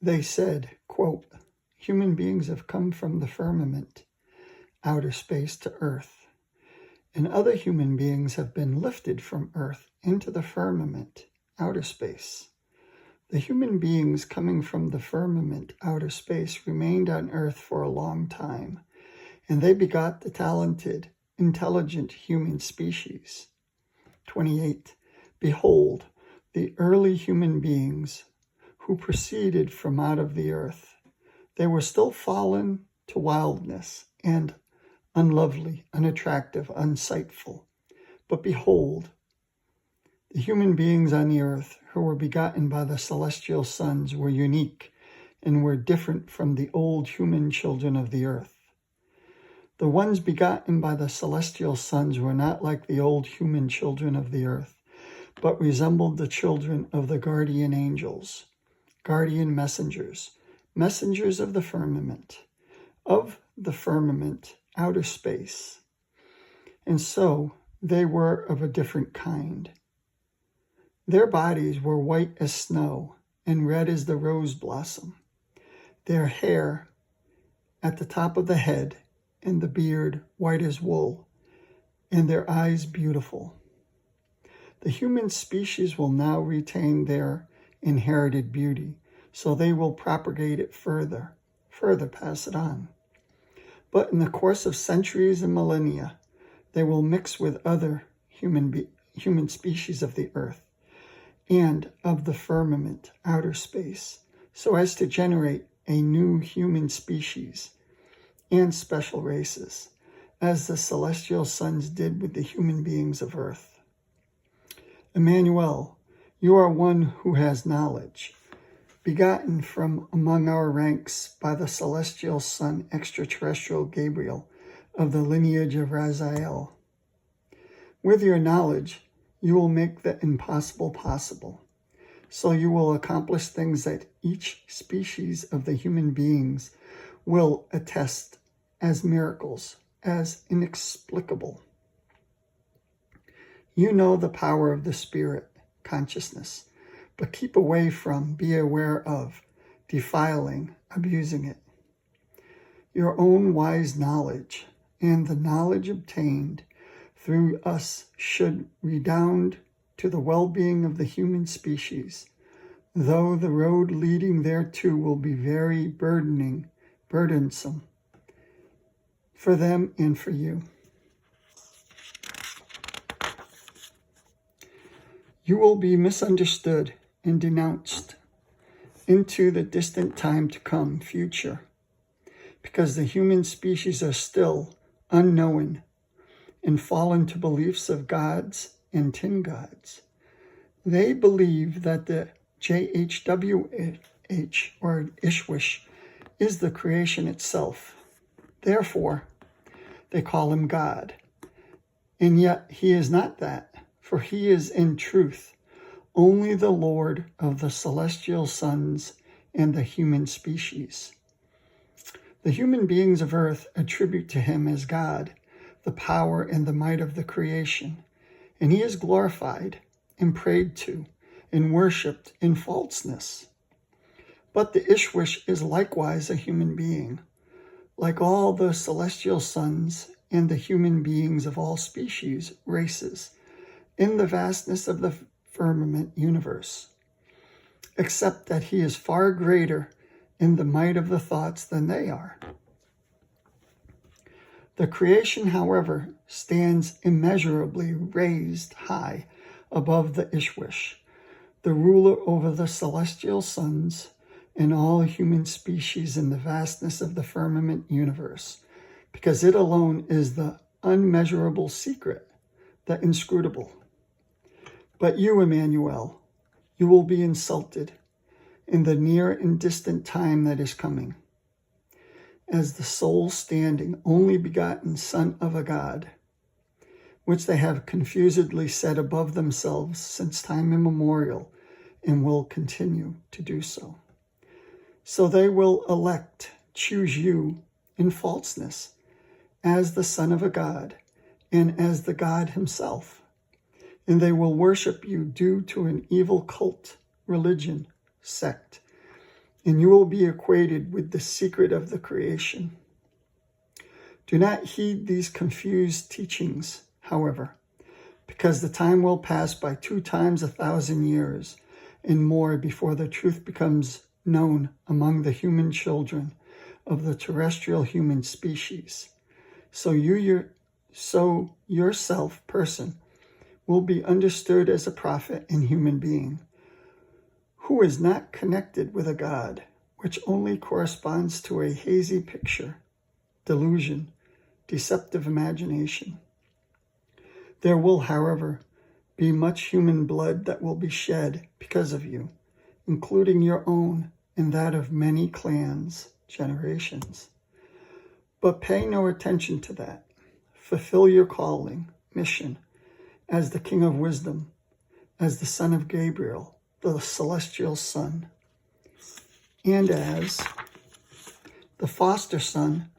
They said, quote, human beings have come from the firmament, outer space, to Earth, and other human beings have been lifted from Earth into the firmament, outer space. The human beings coming from the firmament, outer space, remained on Earth for a long time, and they begot the talented, intelligent human species. 28. Behold, the early human beings who proceeded from out of the earth. They were still fallen to wildness and unlovely, unattractive, unsightful. But behold, the human beings on the earth who were begotten by the celestial sons were unique and were different from the old human children of the earth. The ones begotten by the celestial sons were not like the old human children of the earth, but resembled the children of the guardian angels, guardian messengers, messengers of the firmament, outer space. And so they were of a different kind. Their bodies were white as snow and red as the rose blossom. Their hair at the top of the head and the beard white as wool, and their eyes beautiful. The human species will now retain their inherited beauty, so they will propagate it further pass it on. But in the course of centuries and millennia, they will mix with other human species of the earth and of the firmament, outer space, so as to generate a new human species and special races, as the celestial sons did with the human beings of earth. Jmmanuel, you are one who has knowledge, begotten from among our ranks by the celestial son Extraterrestrial Gabriel of the lineage of Raziel. With your knowledge, you will make the impossible possible. So you will accomplish things that each species of the human beings will attest as miracles, as inexplicable. You know the power of the spirit, consciousness, but keep away from, be aware of, defiling, abusing it. Your own wise knowledge and the knowledge obtained through us should redound to the well-being of the human species, though the road leading thereto will be very burdensome for them and for you. You will be misunderstood and denounced into the distant time to come, future, because the human species are still unknown and fallen to beliefs of gods and tin gods. They believe that the JHWH, or Ishwish, is the creation itself. Therefore, they call him God. And yet he is not that, for he is in truth only the Lord of the celestial sons and the human species. The human beings of earth attribute to him as God the power and the might of the creation, and he is glorified and prayed to and worshipped in falseness. But the Ishwish is likewise a human being, like all the celestial sons and the human beings of all species, races, in the vastness of the firmament universe, except that he is far greater in the might of the thoughts than they are. The creation, however, stands immeasurably raised high above the Ishwish, the ruler over the celestial sons and all human species in the vastness of the firmament universe, because it alone is the unmeasurable secret, the inscrutable. But you, Jmmanuel, you will be insulted in the near and distant time that is coming, as the sole standing, only begotten Son of a God, which they have confusedly set above themselves since time immemorial, and will continue to do so. So they will choose you in falseness, as the Son of a God, and as the God himself. And they will worship you due to an evil cult, religion, sect, and you will be acquainted with the secret of the creation. Do not heed these confused teachings, however, because the time will pass by 2 times 1,000 years and more before the truth becomes known among the human children of the terrestrial human species. So yourself, person, will be understood as a prophet and human being, who is not connected with a God, which only corresponds to a hazy picture, delusion, deceptive imagination. There will, however, be much human blood that will be shed because of you, including your own and that of many clans, generations. But pay no attention to that. Fulfill your calling, mission, as the King of Wisdom, as the Son of Gabriel, the celestial son, and as the foster son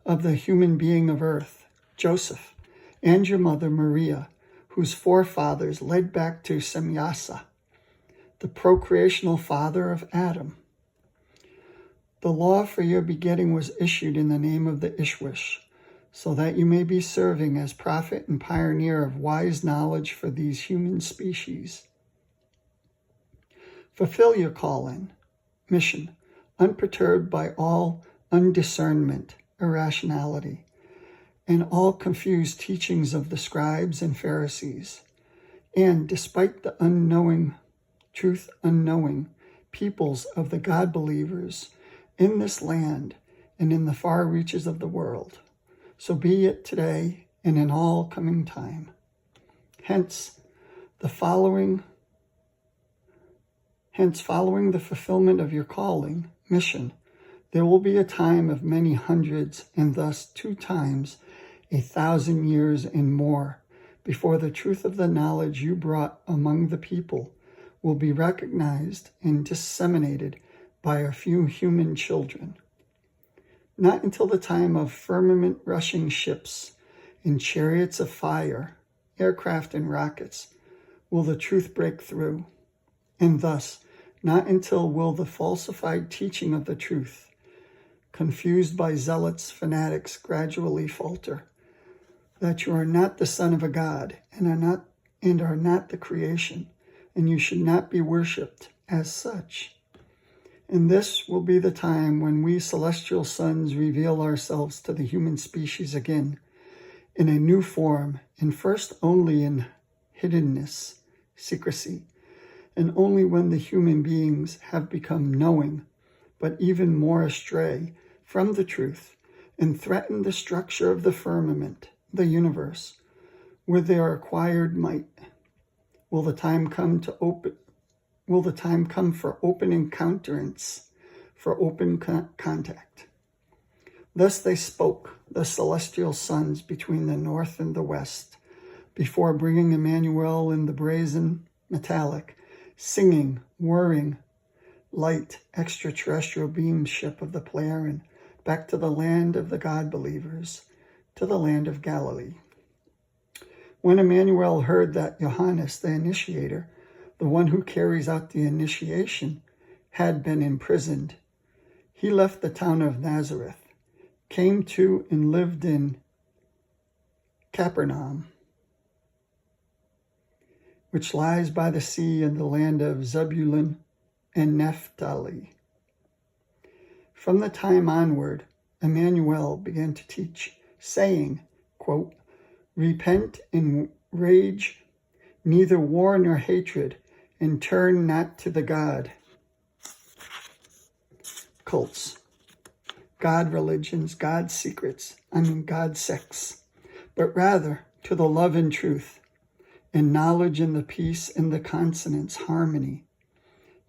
of the human being of earth, Joseph, and your mother Maria, whose forefathers led back to Semyasa, the procreational father of Adam. The law for your begetting was issued in the name of the Ishwish, so that you may be serving as prophet and pioneer of wise knowledge for these human species. Fulfill your calling, mission, unperturbed by all undiscernment, irrationality, and all confused teachings of the scribes and Pharisees. And despite the truth-unknowing peoples of the God believers in this land and in the far reaches of the world, so be it today and in all coming time. Hence, following the fulfillment of your calling, mission, there will be a time of many hundreds, and thus 2 times 1,000 years and more, before the truth of the knowledge you brought among the people will be recognized and disseminated by a few human children. Not until the time of firmament rushing ships and chariots of fire, aircraft and rockets, will the truth break through, and thus not until will the falsified teaching of the truth, confused by zealots, fanatics, gradually falter, that you are not the son of a God and are not the creation, and you should not be worshipped as such. And this will be the time when we celestial sons reveal ourselves to the human species again, in a new form, and first only in hiddenness, secrecy, and only when the human beings have become knowing, but even more astray from the truth, and threaten the structure of the firmament, the universe, with their acquired might. Will the time come for open encounterance, for open contact? Thus they spoke, the celestial sons between the north and the west, before bringing Jmmanuel in the brazen, metallic, singing, whirring, light, extraterrestrial beam ship of the Pleiaren back to the land of the God believers, to the land of Galilee. When Jmmanuel heard that Johannes, the initiator, the one who carries out the initiation, had been imprisoned, he left the town of Nazareth, came to and lived in Capernaum, which lies by the sea in the land of Zebulun and Naphtali. From the time onward, Jmmanuel began to teach, saying, quote, "Repent and rage, neither war nor hatred, and turn not to the God cults, God religions, God secrets, God sects, but rather to the love and truth, and knowledge and the peace and the consonance, harmony,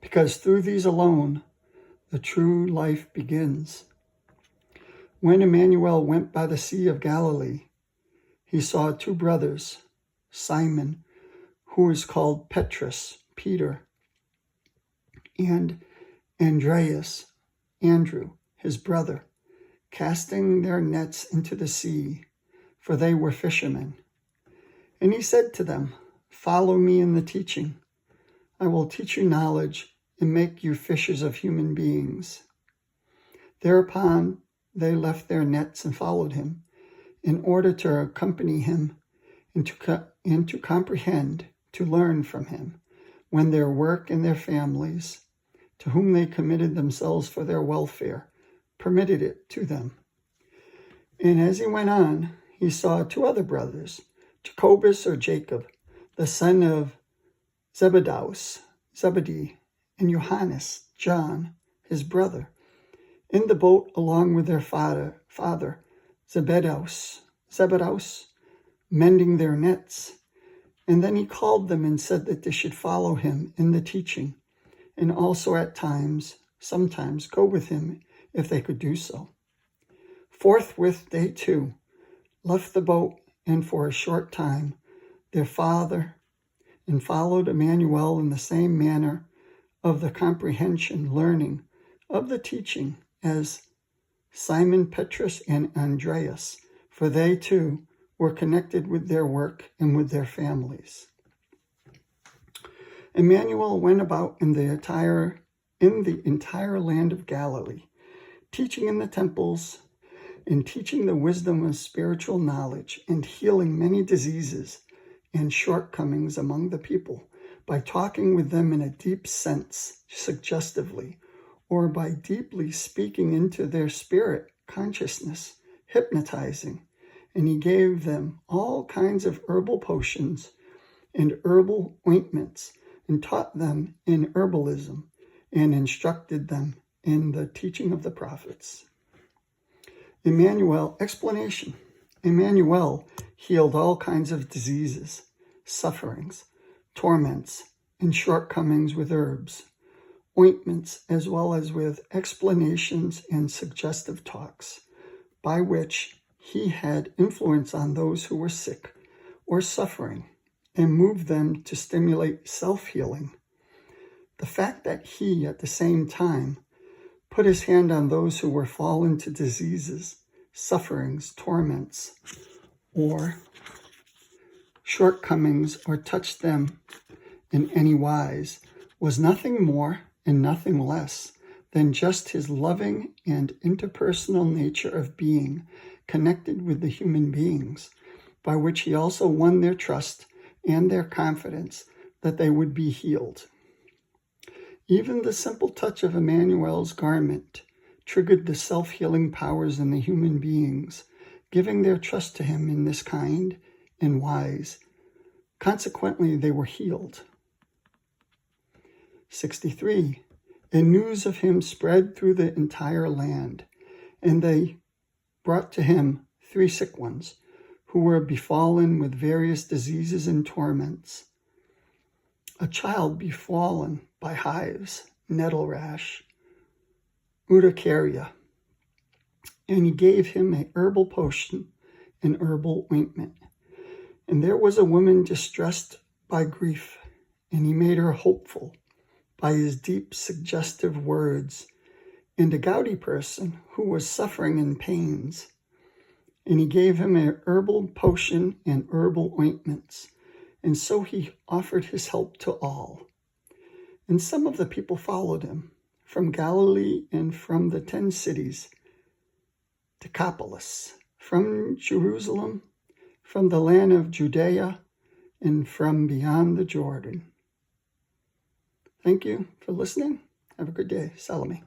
because through these alone the true life begins." When Jmmanuel went by the Sea of Galilee, he saw 2 brothers, Simon, who is called Petrus, Peter, and Andreas, Andrew, his brother, casting their nets into the sea, for they were fishermen. And he said to them, "Follow me in the teaching. I will teach you knowledge, and make you fishers of human beings." Thereupon they left their nets and followed him, in order to accompany him and to comprehend, to learn from him, when their work and their families, to whom they committed themselves for their welfare, permitted it to them. And as he went on, he saw two other brothers, Jacobus or Jacob, the son of Zebedee, and Johannes, John, his brother, in the boat along with their father Zebedeus, mending their nets. And then he called them and said that they should follow him in the teaching, and also sometimes go with him if they could do so. Forthwith they too left the boat, and for a short time their father, and followed Emmanuel in the same manner of the comprehension, learning of the teaching as Simon, Petrus, and Andreas, for they too were connected with their work and with their families. Emmanuel went about in the entire land of Galilee, teaching in the temples and teaching the wisdom of spiritual knowledge, and healing many diseases and shortcomings among the people, by talking with them in a deep sense, suggestively, or by deeply speaking into their spirit consciousness, hypnotizing. And he gave them all kinds of herbal potions and herbal ointments, and taught them in herbalism, and instructed them in the teaching of the prophets. Explanation. Emmanuel healed all kinds of diseases, sufferings, torments, and shortcomings with herbs, ointments, as well as with explanations and suggestive talks, by which he had influence on those who were sick or suffering, and moved them to stimulate self-healing. The fact that he, at the same time, put his hand on those who were fallen to diseases, sufferings, torments, or shortcomings, or touched them in any wise, was nothing more and nothing less than just his loving and interpersonal nature of being connected with the human beings, by which he also won their trust and their confidence that they would be healed. Even the simple touch of Emmanuel's garment triggered the self-healing powers in the human beings, giving their trust to him in this kind and wise. Consequently, they were healed. 63. And news of him spread through the entire land, and they brought to him 3 sick ones, who were befallen with various diseases and torments. A child befallen by hives, nettle rash, urticaria, and he gave him a herbal potion and herbal ointment. And there was a woman distressed by grief, and he made her hopeful by his deep suggestive words, and a gouty person who was suffering in pains, and he gave him a herbal potion and herbal ointments, and so he offered his help to all. And some of the people followed him from Galilee and from the 10 cities, Decapolis, from Jerusalem, from the land of Judea, and from beyond the Jordan. Thank you for listening. Have a good day. Salome.